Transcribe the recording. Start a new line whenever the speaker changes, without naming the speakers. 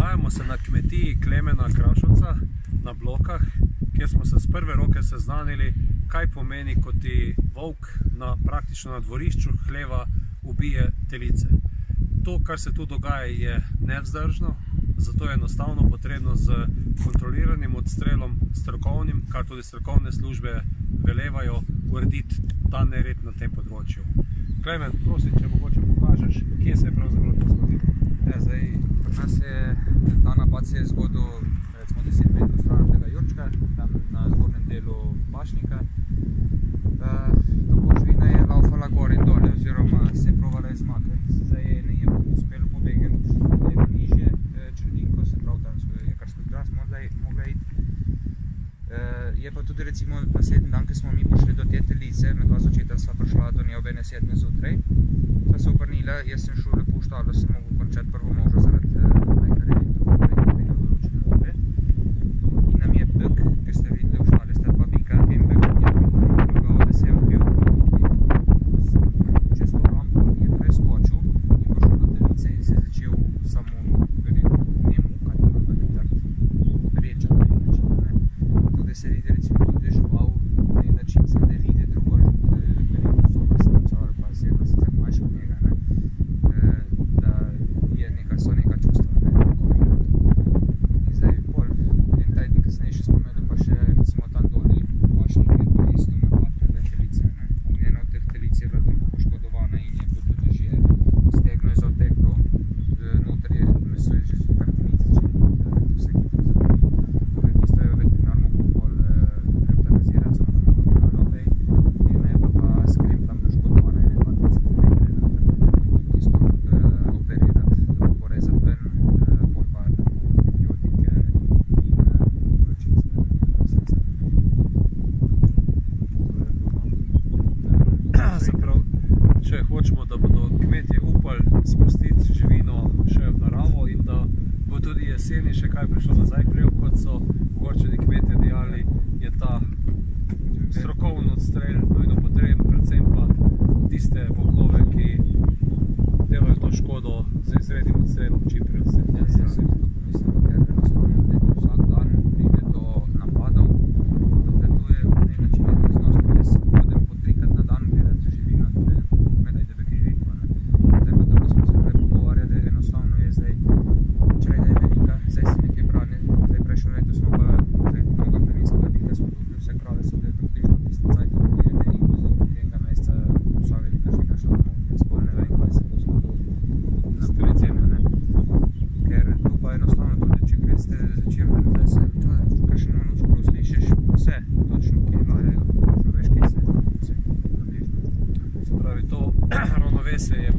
Nahajamo se na kmetiji Klemena Krašovca na Blokah, kjer smo se z prve roke seznanili, kaj pomeni, ko ti volk praktično na dvorišču hleva ubije telice. To, kar se tu dogaja, je nevzdržno, zato je enostavno potrebno z kontroliranim odstrelom, strokovnim, kar tudi strokovne službe velevajo, urediti ta nered na tem področju. Klemen, prosim, če mogoče pokažeš, kje se je pravzaprav to zgodilo.
Pri nas ta napad se je zgodil recimo 10 metrov stran tega jurčka, tam na zgornjem delu pašnika. Tako živina je laufala gor in dole, oziroma se je provala izmakniti. Zdaj je ni uspelo pobegniti eno nižje črninko, se pravi, tam je kar skozi gras mogla iti. Je pa tudi recimo naslednji dan, ko smo mi prišli do te telice, medva z očetom sva prišla do nje ob 7 zjutraj, sva se obrnila, jaz sem šel lepo v štalo, sem mogel končati prvo možo zaradi nekaj določene ure. In nam je bek, ker ste videli v štale sta dva bika, en bek je tam glavo, da se je odbil čez to rampo, je preskočil in prišel do telice in se je začel samo se vidi recimo tudi žival na en način, se ne vidi drugo sovrstnico ali pa osebno sicer manjša od njega, da so neka čustva. In zdaj pol, en teden kasneje še smo imeli pa še recimo tam doli pašnik, je pa isto napad na dve telice. In ena od teh telic je bila toliko poškodovana in je bilo tudi že stegno je zateklo, noter je meso je že kar konice, če vse hitro zrli. Torej, tisto je veterinarno
če hočemo, da bodo kmetje upali spustiti živino še v naravo in da bo tudi jeseni še kaj prišlo nazaj hlev, kot so ogorčeni kmetje dejali, je ta strokoven odstrel nujno potreben, predvsem pa tiste volkove, ki delajo to škodo z izrednim odstrelom čim prej odstreliti.
Ker enostavno vsak dan pride do napadov, da to je na en način neznosno. Jaz hodim po 3-krat na dan gledati živino, da ne da bi kaj rekel. Zdaj pa tako smo se prej pogovarjali, enostavno je zdaj, čreda je velika, zdaj se nekaj brane, zdaj prejšnjo leto smo pa mnogo plemenskega bika smo tukaj, vse krave so bile približno tisti cajt odbojene in pozor enega meseca vsa velika živina šla domov. Jaz pa ne vem, kaj se bo zgodilo na telicemi, ker tu pa enostavno tudi, če greste začer ven, zdaj se kakšno noč prav slišiš vse, točno kje lajajo, že veš, kje se vse približno.
Se pravi, to ravnovesje je